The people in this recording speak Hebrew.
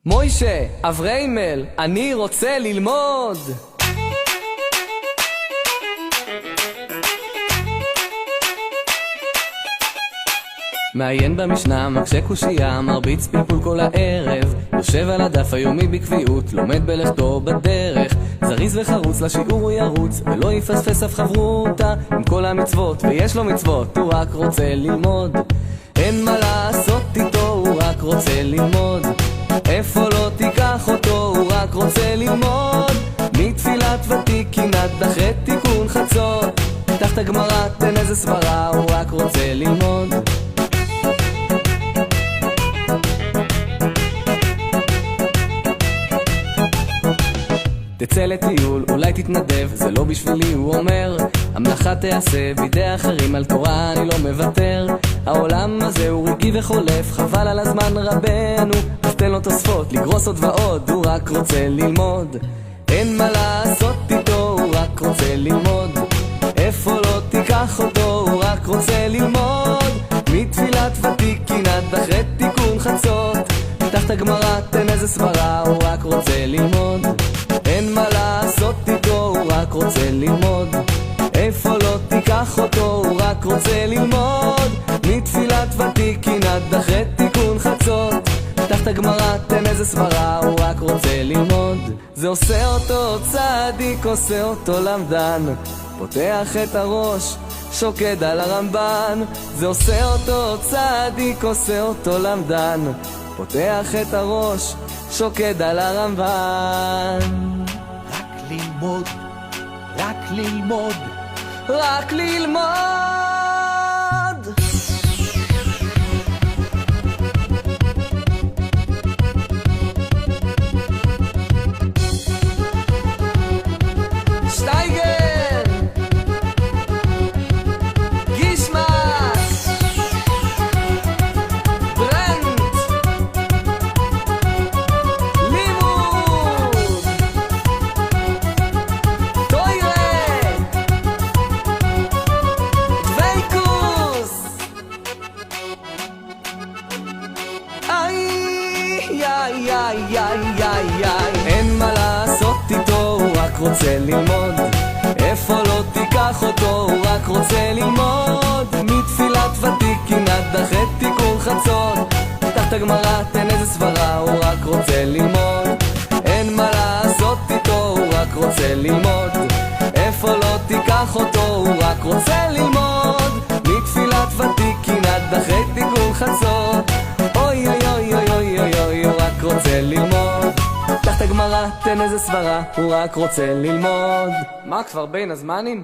מוישה, אבריימל, אני רוצה ללמוד. מעיין במשנה, מקשה קושייה, מרביץ פלפול כל הערב, יושב על הדף היומי בקביעות, לומד בלכתו בדרך, זריז וחרוץ לשיעור הוא ירוץ, ולא יפספס אף חברותה עם כל המצוות, ויש לו מצוות, הוא רק רוצה ללמוד. אין מה לעשות איתו, הוא רק רוצה ללמוד. איפה לא תיקח אותו, הוא רק רוצה ללמוד. מתפילת ותיקין עד אחרי תיקון חצות, תחת הגמרא תן איזה סברה, הוא רק רוצה ללמוד. תצא לטיול, אולי תתנדב, זה לא בשבילי, הוא אומר. המלאכה תעשה בידי אחרים, על תורה אני לא מוותר. העולם הזה הוא רגעי וחולף, חבל על הזמן רבנו, אז תן לו תוספות, לגרוס עוד ועוד, הוא רק רוצה ללמוד. אין מה לעשות איתו, הוא רק רוצה ללמוד. איפה לא תיקח אותו, הוא רק רוצה ללמוד. מתפילת ותיקין עד אחרי תיקון חצות, תחת הגמרא תן איזה סברה, הוא רק רוצה ללמוד. אין מה לעשות איתו, הוא רק רוצה ללמוד. איפה לא תיקח אותו, הוא רק רוצה ללמוד. מתפילת ותיקין עד אחרי תיקון חצות, תחת הגמרא תן איזה סברה, הוא רק רוצה ללמוד. זה עושה אותו צדיק, עושה אותו למדן, פותח את הראש, שוקד על הרמב"ן. זה עושה אותו צדיק, עושה אותו למדן, פותח את הראש, שוקד על הרמב"ן. רק ללמוד, רק ללמוד, רק ללמוד. שטייגר, גישמאס, ברנט, לימוד, טוירה, דוויקוס. אין מה לעשות איתו, הוא רק רוצה ללמוד. איפה לא תיקח אותו, הוא רק רוצה ללמוד. מתפילת ותיקין עד אחרי תיקון חצות, תחת הגמרא תן איזה סברה, הוא רק רוצה ללמוד. אין מה לעשות איתו, הוא רק רוצה ללמוד. איפה לא תיקח אותו, הוא רק רוצה ללמוד. מתפילת ותיקין עד אחרי תיקון חצות, אוי אוי אוי אוי אוי אוי אוי, הוא רק רוצה ללמוד. תחת הגמרא תן איזה סברה, הוא רק רוצה ללמוד. מה כבר בין הזמנים?